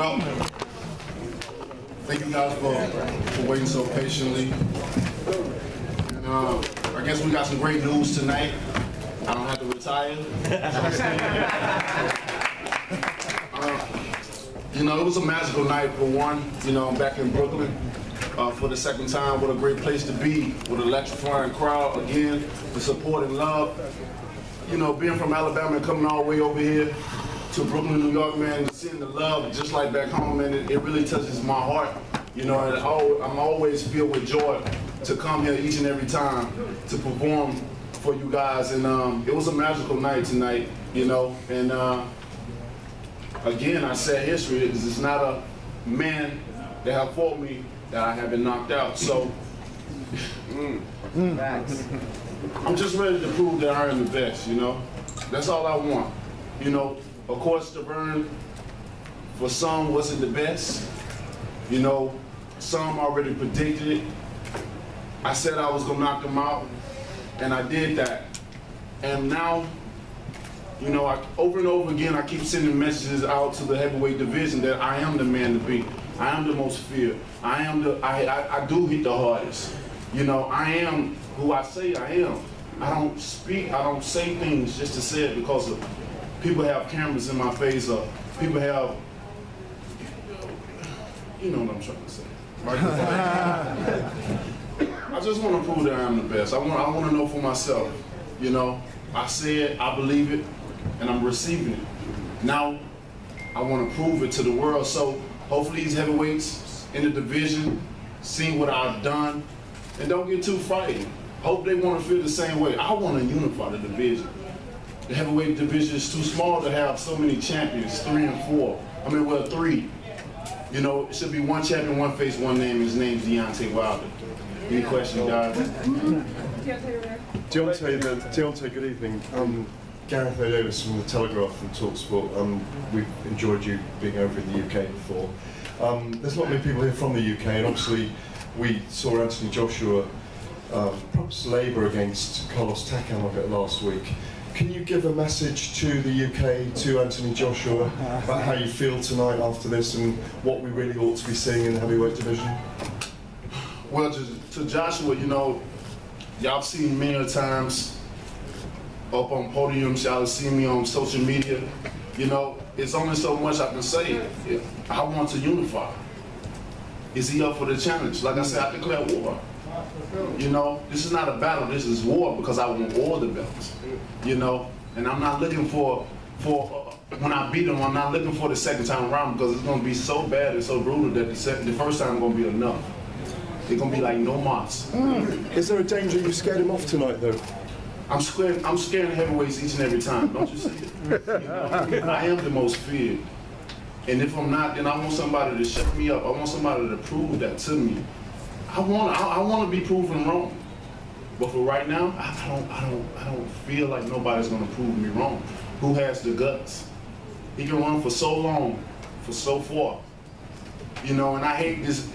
Well, thank you guys for waiting so patiently. And I guess we got some great news tonight. I don't have to retire. You know, it was a magical night for one. You know, I'm back in Brooklyn for the second time. What a great place to be, with an electrifying crowd again, the support and love. You know, being from Alabama and coming all the way over here to Brooklyn, New York, man, seeing the love just like back home, man, it really touches my heart. You know, and I'm always filled with joy to come here each and every time to perform for you guys. And it was a magical night tonight, you know. And again, I said history. It's not a man that have fought me that I haven't knocked out. So I'm just ready to prove that I am the best, you know. That's all I want. You know, of course, Stiverne, for some, wasn't the best. You know, some already predicted it. I said I was gonna knock him out, and I did that. And now, you know, over and over again, I keep sending messages out to the heavyweight division that I am the man to beat. I am the most feared. I do hit the hardest. You know, I am who I say I am. I don't say things just to say it because of people have cameras in my face, or people have, you know what I'm trying to say. Right? I just want to prove that I am the best. I want to know for myself. You know, I say it, I believe it, and I'm receiving it. Now, I want to prove it to the world. So hopefully these heavyweights in the division see what I've done and don't get too frightened. Hope they want to feel the same way. I want to unify the division. The heavyweight division is too small to have so many champions, 3 and 4. I mean, well, 3. You know, it should be one champion, one face, one name. His name's Deontay Wilder. Any questions, guys? Deontay, good evening. Gareth A. Davis from The Telegraph and TalkSport. We've enjoyed you being over in the UK before. There's not many people here from the UK, and obviously we saw Anthony Joshua perhaps labour against Carlos Takam a bit last week. Can you give a message to the UK, to Anthony Joshua, about how you feel tonight after this and what we really ought to be seeing in the heavyweight division? Well, to Joshua, you know, y'all have seen me many times up on podiums, y'all have seen me on social media. You know, it's only so much I can say. I want to unify. Is he up for the challenge? Like I said, I declare war. You know, this is not a battle, this is war, because I want all the belts. You know, and I'm not looking for when I beat him, I'm not looking for the second time around, because it's going to be so bad and so brutal that the first time is going to be enough. It's going to be like no mas. Is there a danger you scared him off tonight, though? I'm scaring the heavyweights each and every time. Don't you see it? You know, I am the most feared. And if I'm not, then I want somebody to shut me up. I want somebody to prove that to me. I want to be proven wrong. But for right now, I don't feel like nobody's going to prove me wrong. Who has the guts? He can run for so long, for so far. You know, and I hate this,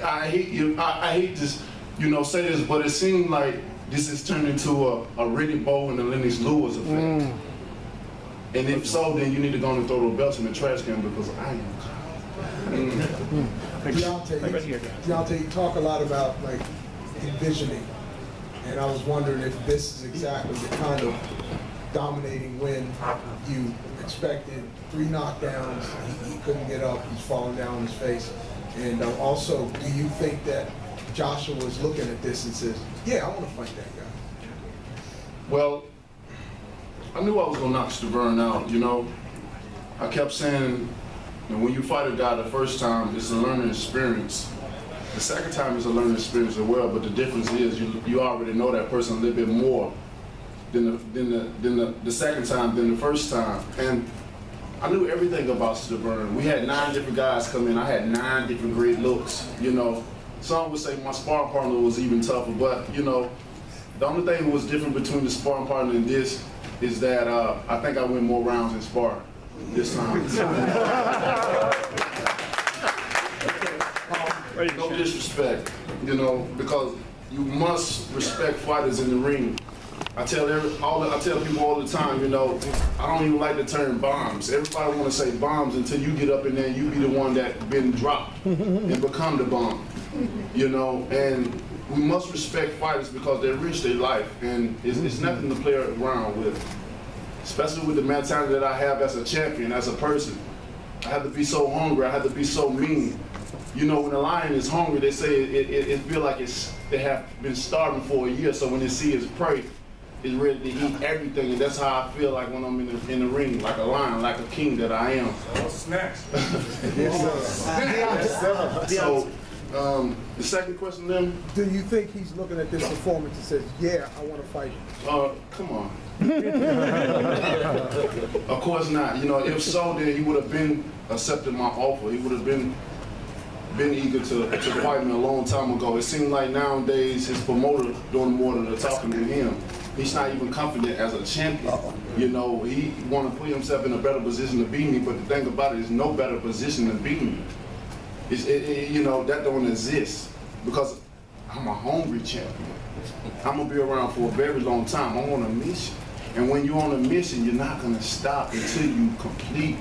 you know, say this, but it seems like this has turned into a Riddick Bowe and a Lennox Lewis effect. And if so, then you need to go and throw those belts in the trash can, because I am. Deontay, you talk a lot about like envisioning, and I was wondering if this is exactly the kind of dominating win you expected. 3 knockdowns, he couldn't get up, he's falling down on his face. And also, do you think that Joshua was looking at this and says, yeah, I want to fight that guy? Well, I knew I was going to knock Stiverne out, you know. I kept saying, you know, when you fight a guy the first time, it's a learning experience. The second time is a learning experience as well, but the difference is you already know that person a little bit more than the second time, than the first time. And I knew everything about Stiverne. We had 9 different guys come in. I had 9 different great looks, you know. Some would say my sparring partner was even tougher, but, you know, the only thing that was different between the sparring partner and this is that I think I win more rounds in sparring this time. No disrespect, you know, because you must respect fighters in the ring. I tell people all the time, you know, I don't even like the term bombs. Everybody want to say bombs until you get up in there and you be the one that been dropped and become the bomb, you know. And we must respect fighters because they risk their life, and it's nothing to play around with. Especially with the mentality that I have as a champion, as a person. I have to be so hungry, I have to be so mean. You know, when a lion is hungry, they say it feel like they have been starving for a year, so when they see its prey, it's ready to eat everything, and that's how I feel like when I'm in the ring, like a lion, like a king that I am. Snacks. So, the second question then? Do you think he's looking at this performance and says, yeah, I want to fight him? Come on. Of course not. You know, if so, then he would have been accepted my offer. He would have been eager to fight me a long time ago. It seems like nowadays his promoter doing more of the talking than him. He's not even confident as a champion. You know, he want to put himself in a better position to beat me, but the thing about it is no better position to beat me. You know, that don't exist because I'm a hungry champion. I'm gonna be around for a very long time. I'm on a mission. And when you're on a mission, you're not gonna stop until you complete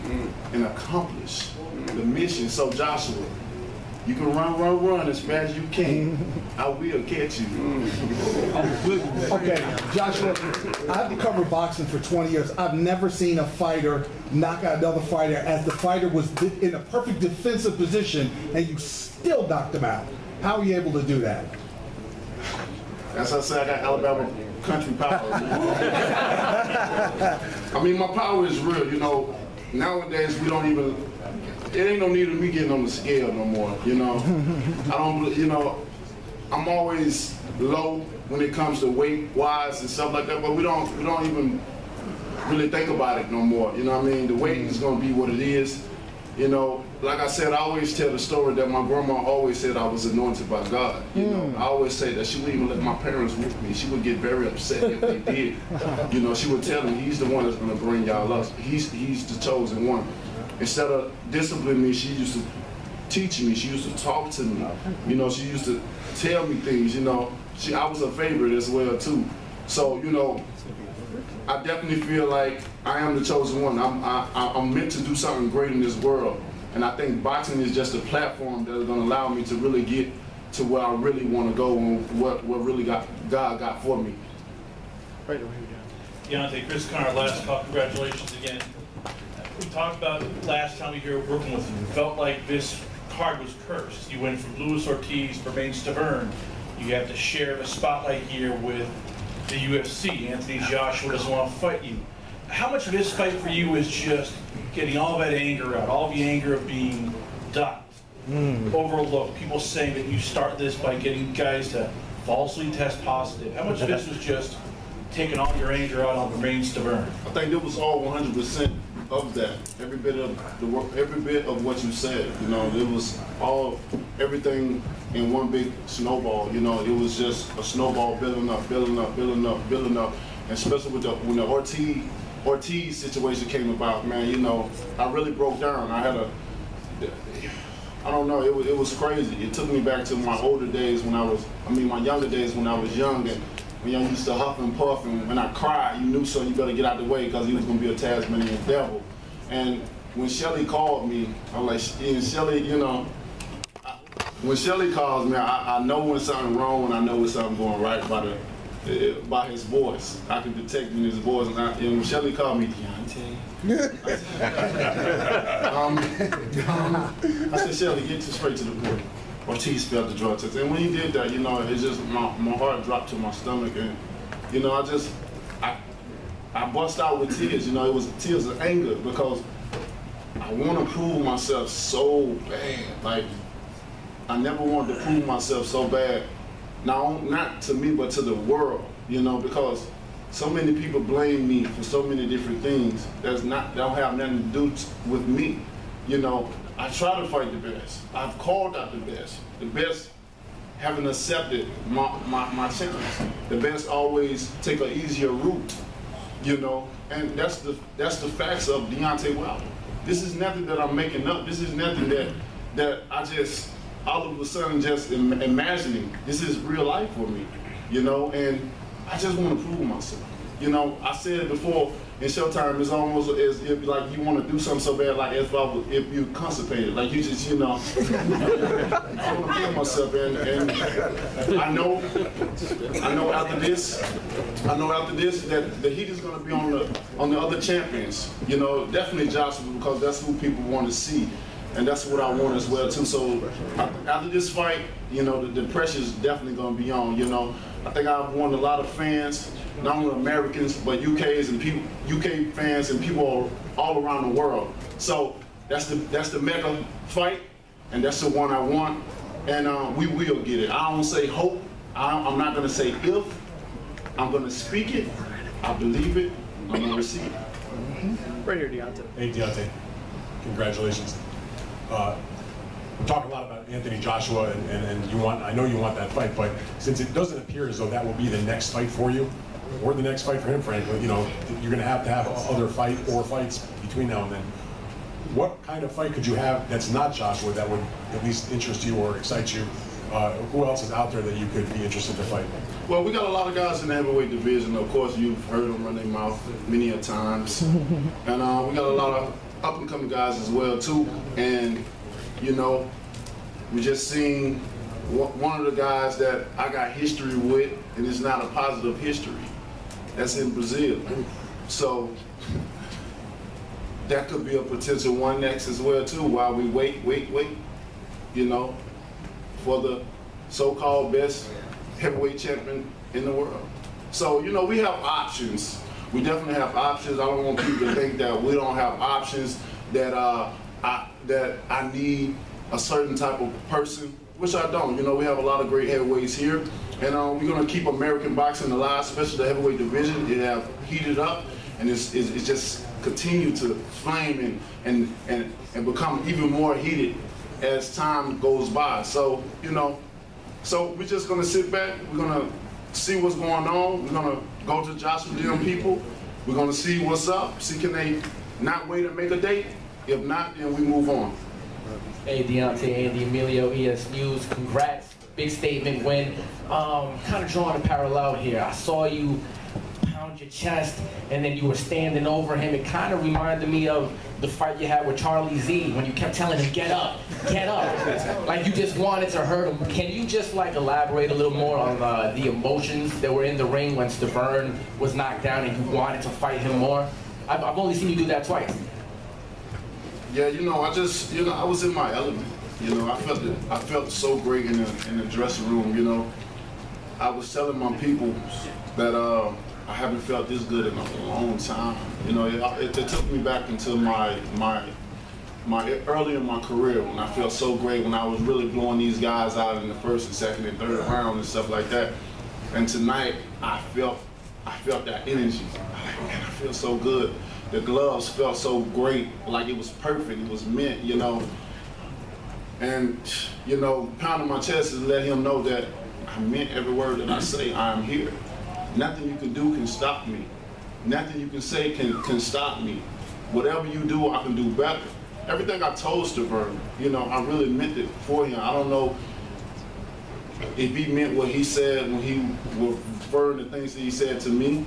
and accomplish the mission. So Joshua, you can run as fast as you can. I will catch you. Okay, Joshua, I've covered boxing for 20 years. I've never seen a fighter knock out another fighter as the fighter was in a perfect defensive position and you still knocked him out. How are you able to do that? As I said, I got Alabama country power. I mean, my power is real, you know. Nowadays, we don't even, it ain't no need of me getting on the scale no more, you know. I don't, you know, I'm always low when it comes to weight-wise and stuff like that, but we don't even really think about it no more, you know what I mean? The weight is gonna be what it is. You know, like I said, I always tell the story that my grandma always said I was anointed by God. You know, I always say that she wouldn't even let my parents whip me. She would get very upset if they did. You know, she would tell me, he's the one that's gonna bring y'all up. He's the chosen one. Instead of disciplining me, she used to teach me. She used to talk to me. You know, she used to tell me things, you know. I was a favorite as well too. So, you know, I definitely feel like I am the chosen one. I'm meant to do something great in this world. And I think boxing is just a platform that is going to allow me to really get to where I really want to go and what really God got for me. Right over here, Deontay, Chris Connor, last talk, congratulations again. We talked about last time we were working with you. It felt like this card was cursed. You went from Luis Ortiz, Bermane Stiverne. You have to share the spotlight here with the UFC. Anthony Joshua doesn't want to fight you. How much of this fight for you is just getting all that anger out, all the anger of being docked, overlooked, people saying that you start this by getting guys to falsely test positive? How much of this was just taking all your anger out on Bermane Stiverne? I think it was all 100% of that. Every bit of what you said. You know, it was everything in one big snowball. You know, it was just a snowball building up, and especially with when the Ortiz situation came about, man, you know, I really broke down. I don't know, it was crazy. It took me back to my older days my younger days when I was young, and when I used to huff and puff, and when I cried, you knew so you better get out the way because he was going to be a Tasmanian devil. And when Shelly called me, I'm like, Shelly, you know, when Shelly calls me, I know when something's wrong and I know when something's going right by his voice. I can detect in his voice. And when Shelly called me, Deontay, I said, Shelly, get straight to the point. Ortiz failed the drug test. And when he did that, you know, it's just, my heart dropped to my stomach. And, you know, I bust out with tears. You know, it was tears of anger because I want to prove myself so bad. Like, I never wanted to prove myself so bad. Now, not to me, but to the world, you know, because so many people blame me for so many different things that don't have nothing to do with me. You know, I try to fight the best. I've called out the best. The best haven't accepted my challenge. The best always take an easier route, you know, and that's the facts of Deontay Wilder. This is nothing that I'm making up. This is nothing that I just all of a sudden just imagining. This is real life for me, you know, and I just want to prove myself. You know, I said it before, in Showtime, it's almost as if like you want to do something so bad, like if you constipated, like you just, you know, I want to prove myself, and I know after this that the heat is going to be on the other champions. You know, definitely Joshua, because that's who people want to see, and that's what I want as well too. So after this fight, you know, the pressure is definitely going to be on. You know, I think I've won a lot of fans. Not only Americans, but UK fans and people all around the world. So that's the mega fight, and that's the one I want, and we will get it. I don't say hope. I'm not going to say if. I'm going to speak it. I believe it. I'm going to receive it. Right here, Deontay. Hey, Deontay. Congratulations. Talk a lot about Anthony Joshua, and you want. I know you want that fight, but since it doesn't appear as though that will be the next fight for you, or the next fight for him, frankly, you know, you're going to have other fights between now and then. What kind of fight could you have that's not Joshua that would at least interest you or excite you? Who else is out there that you could be interested to fight? Well, we got a lot of guys in the heavyweight division. Of course, you've heard them run their mouth many a times, and we got a lot of up-and-coming guys as well too. And you know, we just seen one of the guys that I got history with, and it's not a positive history. That's in Brazil. So that could be a potential one next as well too, while we wait, you know, for the so-called best heavyweight champion in the world. So, you know, we have options. We definitely have options. I don't want people to think that we don't have options, that I need a certain type of person, which I don't. You know, we have a lot of great heavyweights here. And we're going to keep American boxing alive, especially the heavyweight division. It have heated up, and it's just continue to flame and become even more heated as time goes by. So, you know, so we're just going to sit back. We're going to see what's going on. We're going to go to Joshua Dem people. We're going to see what's up. See, can they not wait and make a date? If not, then we move on. Hey, Deontay, Andy Emilio, ES News. Congrats. Big statement win. Kind of drawing a parallel here. I saw you pound your chest, and then you were standing over him. It kind of reminded me of the fight you had with Charlie Z, when you kept telling him, get up, get up. Like you just wanted to hurt him. Can you just like elaborate a little more on the emotions that were in the ring when Stiverne was knocked down and you wanted to fight him more? I've only seen you do that twice. Yeah, you know, I was in my element. You know, I felt so great in the dressing room. You know, I was telling my people that I haven't felt this good in a long time. You know, it took me back into my early in my career, when I felt so great, when I was really blowing these guys out in the first and second and third round and stuff like that. And tonight, I felt that energy. Man, I feel so good. The gloves felt so great, like it was perfect. It was meant, you know. And, you know, pounding my chest is let him know that I meant every word that I say. I am here. Nothing you can do can stop me. Nothing you can say can stop me. Whatever you do, I can do better. Everything I told Stiverne, you know, I really meant it for him. I don't know if he meant what he said when he was referring to things that he said to me,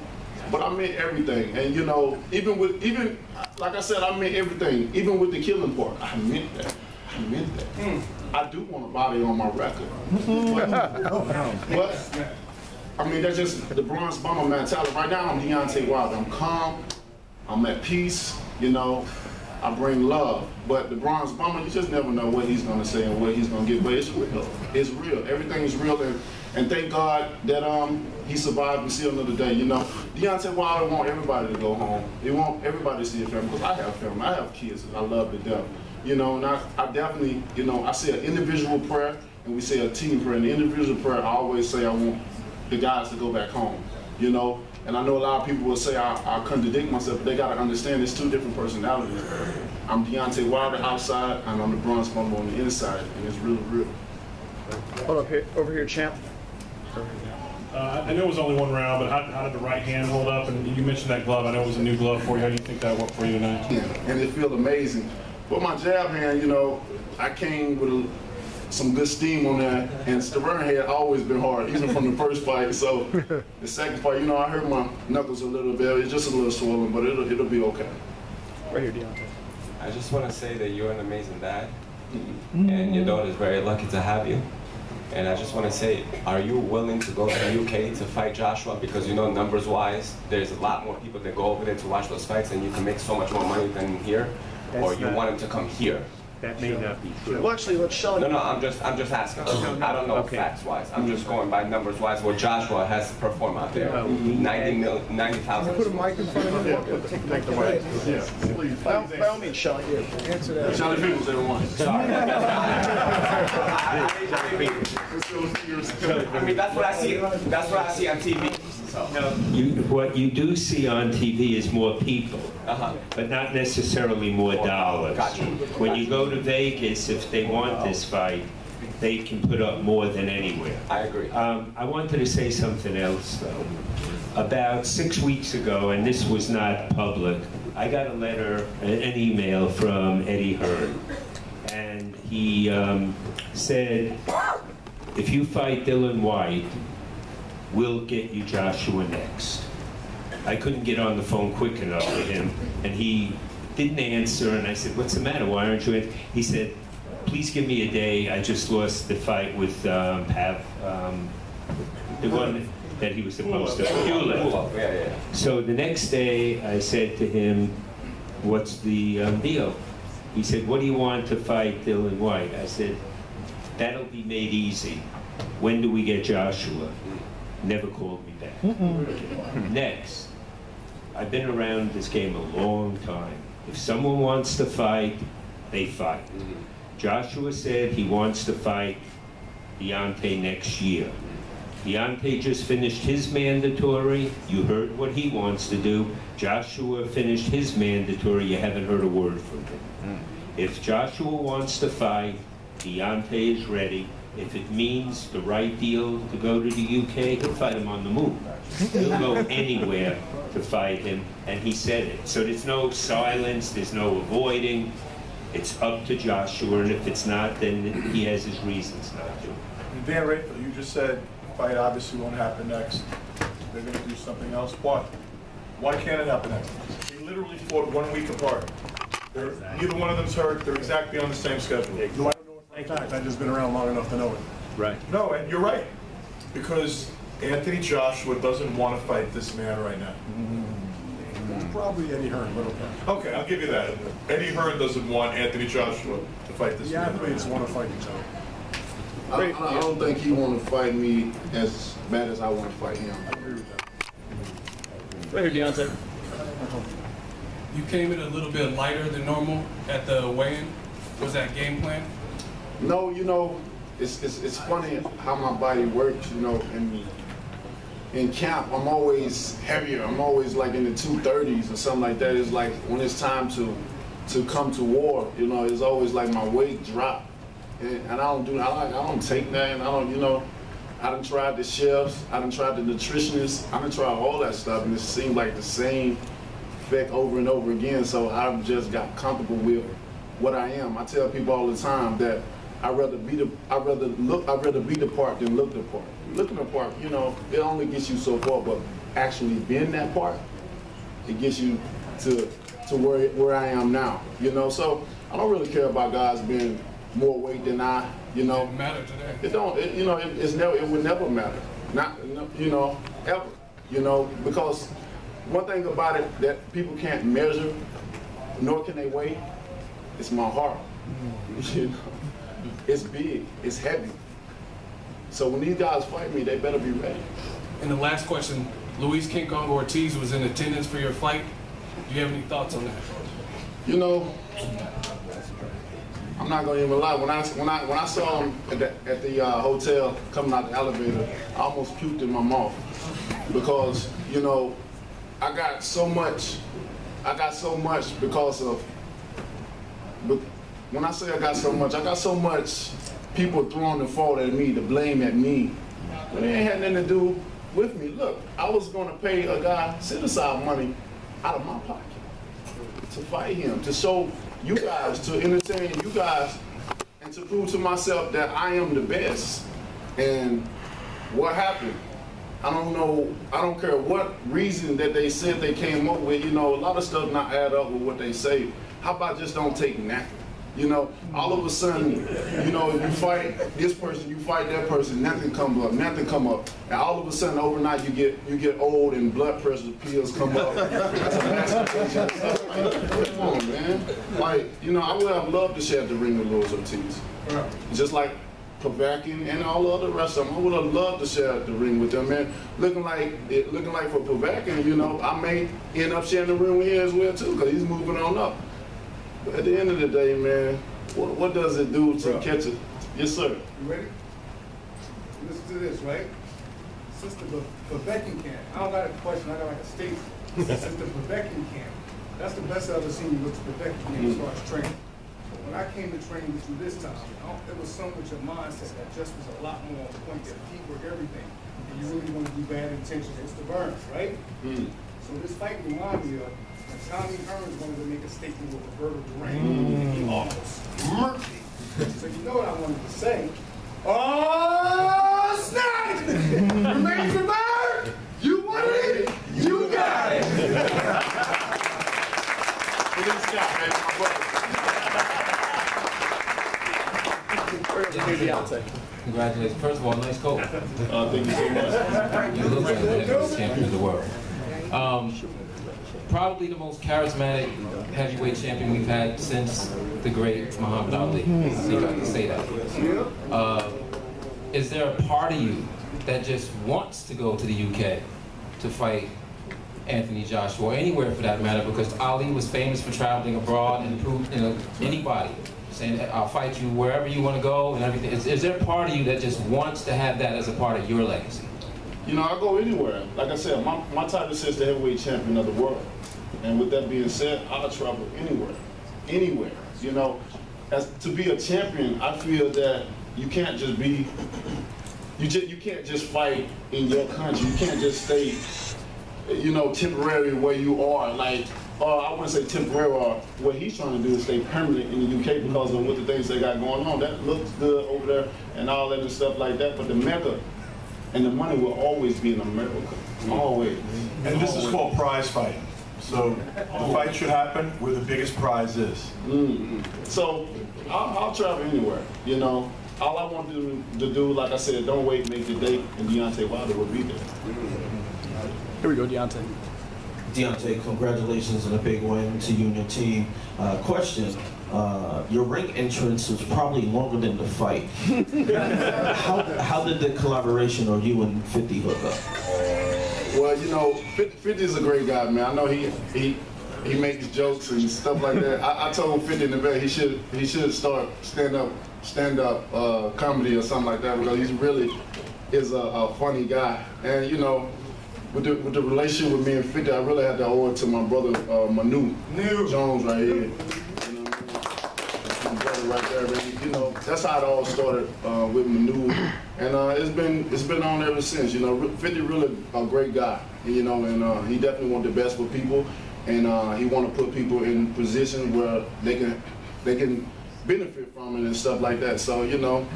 but I meant everything. And, you know, even like I said, I meant everything. Even with the killing part, I meant that. I meant that. I do want a body on my record. But I mean, that's just the bronze bomber mentality. Right now, I'm Deontay Wilder. I'm calm. I'm at peace. You know, I bring love. But the bronze bomber, you just never know what he's going to say and what he's going to get. But it's real. It's real. Everything is real. And thank God that he survived and see another day. You know, Deontay Wilder want everybody to go home. He want everybody to see a family. Because I have family. I have kids. I love to death. You know, and I definitely, you know, I say an individual prayer and we say a team prayer. And the individual prayer, I always say I want the guys to go back home, you know. And I know a lot of people will say I contradict myself, but they got to understand it's two different personalities. I'm Deontay Wilder outside, and I'm the bronze bomber on the inside, and it's really real. Hold up here, over here, champ. I know it was only one round, but how did the right hand hold up? And you mentioned that glove. I know it was a new glove for you. How do you think that worked for you tonight? Yeah, and it feels amazing. But my jab hand, you know, I came with some good steam on that. And Stiverne had always been hard, even from the first fight. So the second fight, you know, I hurt my knuckles a little bit. It's just a little swollen, but it'll be okay. Right here, Deontay. I just want to say that you're an amazing dad, and your daughter's very lucky to have you. And I just want to say, are you willing to go to the UK to fight Joshua? Because you know, numbers-wise, there's a lot more people that go over there to watch those fights, and you can make so much more money than here. Or you want him to come here? That may not be true. Well, actually, let's show you. No, I'm just asking. I don't know facts-wise. I'm just going by numbers-wise. What Joshua has performed out there, 90,000. Put a mic in front of him. Take the mic. Yeah. By all means, Shelly. Answer that. Shelly Peoples, everyone. Sorry. I mean, that's what I see. That's what I see on TV. So. What you do see on TV is more people, but not necessarily more dollars. Gotcha. When you go to Vegas, if they want this fight, they can put up more than anywhere. I agree. I wanted to say something else, though. About 6 weeks ago, and this was not public, I got a letter, an email from Eddie Hearn, and he said, if you fight Dylan White, we'll get you Joshua next. I couldn't get on the phone quick enough with him, and he didn't answer, and I said, what's the matter, why aren't you in? He said, please give me a day, I just lost the fight with Pav, the one that he was supposed to, Pulev. Yeah. So the next day, I said to him, what's the deal? He said, what do you want to fight Dylan White? I said, that'll be made easy. When do we get Joshua? Never called me back. Next, I've been around this game a long time. If someone wants to fight, they fight. Joshua said he wants to fight Deontay next year. Deontay just finished his mandatory. You heard what he wants to do. Joshua finished his mandatory. You haven't heard a word from him. If Joshua wants to fight, Deontay is ready. If it means the right deal to go to the UK, he'll fight him on the move. He'll go anywhere to fight him, and he said it. So there's no silence, there's no avoiding. It's up to Joshua, and if it's not, then he has his reasons not to. Dan Rayfield, you just said the fight obviously won't happen next. They're going to do something else. Why? Why can't it happen next? They literally fought 1 week apart. Neither one of them's hurt. They're exactly on the same schedule. I don't know it for a fact. I've just been around long enough to know it. Right. No, and you're right. Because Anthony Joshua doesn't want to fight this man right now. Probably Eddie Hearn, but okay. Okay, I'll give you that. Eddie Hearn doesn't want Anthony Joshua to fight this man. The athletes want to fight each other. I don't think he want to fight me as bad as I want to fight him. I agree with that. Right here, Deontay. You came in a little bit lighter than normal at the weigh-in. Was that game plan? No, you know, it's funny how my body works, you know, in camp, I'm always heavier. I'm always like in the 230s or something like that. It's like when it's time to come to war, you know, it's always like my weight drop. And I don't take that, and I don't, you know, I done tried the chefs, I done tried the nutritionists, I done tried all that stuff, and it seemed like the same effect over and over again. So I've just got comfortable with what I am. I tell people all the time that I'd rather be the part than look the part. Looking the part, you know, it only gets you so far, but actually being that part, it gets you to where I am now. You know, so I don't really care about guys being more weight than I. You know, It matter today. it don't. You know, it would never matter. Not, you know, ever. You know, because one thing about it that people can't measure, nor can they weigh, it's my heart. You know, it's big, it's heavy. So when these guys fight me, they better be ready. And the last question, Luis King Kong Ortiz was in attendance for your fight. Do you have any thoughts on that? You know, I'm not gonna even lie. When I saw him at the hotel coming out the elevator, I almost puked in my mouth because, you know, I got so much because of. But when I say I got so much people throwing the fault at me, the blame at me, but it ain't had nothing to do with me. Look, I was gonna pay a guy set aside money out of my pocket to fight him, to show you guys, to entertain you guys and to prove to myself that I am the best. And what happened? I don't know, I don't care what reason that they said they came up with, you know, a lot of stuff not add up with what they say. How about just don't take nothing? You know, all of a sudden, you know, if you fight this person, you fight that person, nothing come up, nothing come up. And all of a sudden, overnight, you get old and blood pressure pills come up. That's a massive come on, man. Like, you know, I would have loved to share the ring with Luis Ortiz. Just like Povetkin and all the other rest of them. I would have loved to share the ring with them, man. Looking like for Povetkin, you know, I may end up sharing the ring with him as well, too, because he's moving on up. But at the end of the day, man, what does it do to catch it? Yes, sir. You ready? Listen to this, right? Sister Povetkin camp. I don't got a question, I got like a statement. Sister Povetkin camp. That's the best I've ever seen you with the Povetkin camp as far as training. When I came to train with you this time, there was some with your mindset that just was a lot more on point, that deep work, everything. And you really want to do bad intentions. It's the burns, right? So this fight reminded me of when Tommy Hearns wanted to make a statement with Roberto Duran. He almost murked me. So you know what I wanted to say. Oh, snap! Remains the bird! You wanted it? You got it! Congratulations. First of all, nice coat. Thank you so much. You look like the heavyweight champion of the world. Probably the most charismatic heavyweight champion we've had since the great Muhammad Ali. I think I can say that. Is there a part of you that just wants to go to the UK to fight Anthony Joshua, or anywhere for that matter? Because Ali was famous for traveling abroad and proved, you know, anybody saying, I'll fight you wherever you want to go and everything. Is there a part of you that just wants to have that as a part of your legacy? You know, I go anywhere. Like I said, my title says the heavyweight champion of the world. And with that being said, I'll travel anywhere. Anywhere. You know, to be a champion, I feel that you can't just be, you can't just fight in your country. You can't just stay, you know, temporary where you are. Like, I wouldn't say temporary, or what he's trying to do is stay permanent in the UK because of what the things they got going on. That looks good over there and all that and stuff like that. But the mecca and the money will always be in America. Always. And this is called prize fighting. So the fight should happen where the biggest prize is. So I'll travel anywhere, you know. All I want to do, like I said, don't wait, make the date, and Deontay Wilder will be there. Here we go, Deontay. Deontay, congratulations on a big win to you and your team. Question, your ring entrance was probably longer than the fight. How did the collaboration or you and 50 hook up? Well, you know, 50 is a great guy, man. I know he makes jokes and stuff like that. I told 50 in the back he should start stand-up comedy or something like that, because he really is a funny guy. And you know, with the relationship with me and 50, I really had to owe it to my brother Manu Jones right here. You know, that's my brother right there. But, you know, that's how it all started with Manu, and it's been on ever since. You know, 50 really a great guy. You know, and he definitely want the best for people, and he want to put people in positions where they can benefit from it and stuff like that. So you know.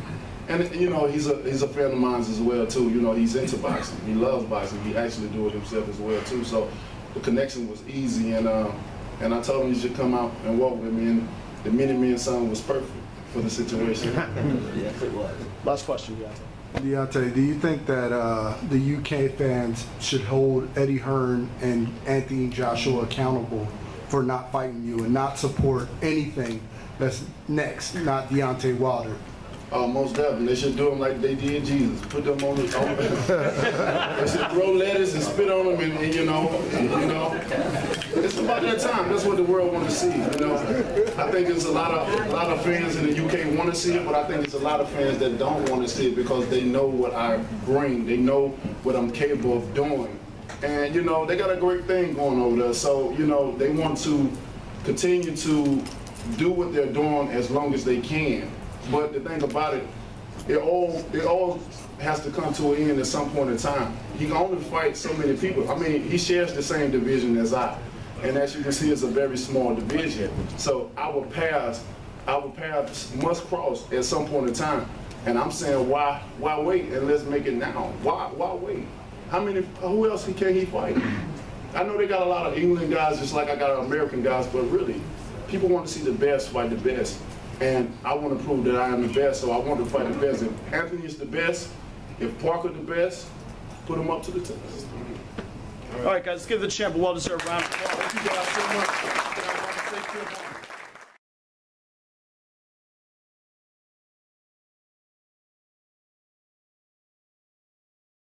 And you know, he's a friend of mine as well too. You know, he's into boxing. He loves boxing. He actually do it himself as well too. So the connection was easy, and I told him he should come out and walk with me. And the Minuteman song was perfect for the situation. Yes, it was. Last question, Deontay, do you think that the UK fans should hold Eddie Hearn and Anthony Joshua accountable for not fighting you and not support anything that's next, not Deontay Wilder? Most definitely. They should do them like they did Jesus. Put them on the they should throw lettuce and spit on them, and you know, it's about that time. That's what the world want to see. You know, I think it's a lot of fans in the UK want to see it, but I think it's a lot of fans that don't want to see it because they know what I bring. They know what I'm capable of doing, and you know, they got a great thing going over there. So you know, they want to continue to do what they're doing as long as they can. But the thing about it, it all has to come to an end at some point in time. He can only fight so many people. I mean, he shares the same division as I. And as you can see, it's a very small division. So our paths our paths must cross at some point in time. And I'm saying, why wait and let's make it now? Why wait? Who else can he fight? I know they got a lot of England guys just like I got American guys, but really, people want to see the best fight the best. And I want to prove that I am the best, so I want to fight the best. If Anthony is the best, if Parker the best, put him up to the test. All right, guys, let's give the champ a well-deserved round of applause. Thank you guys so much.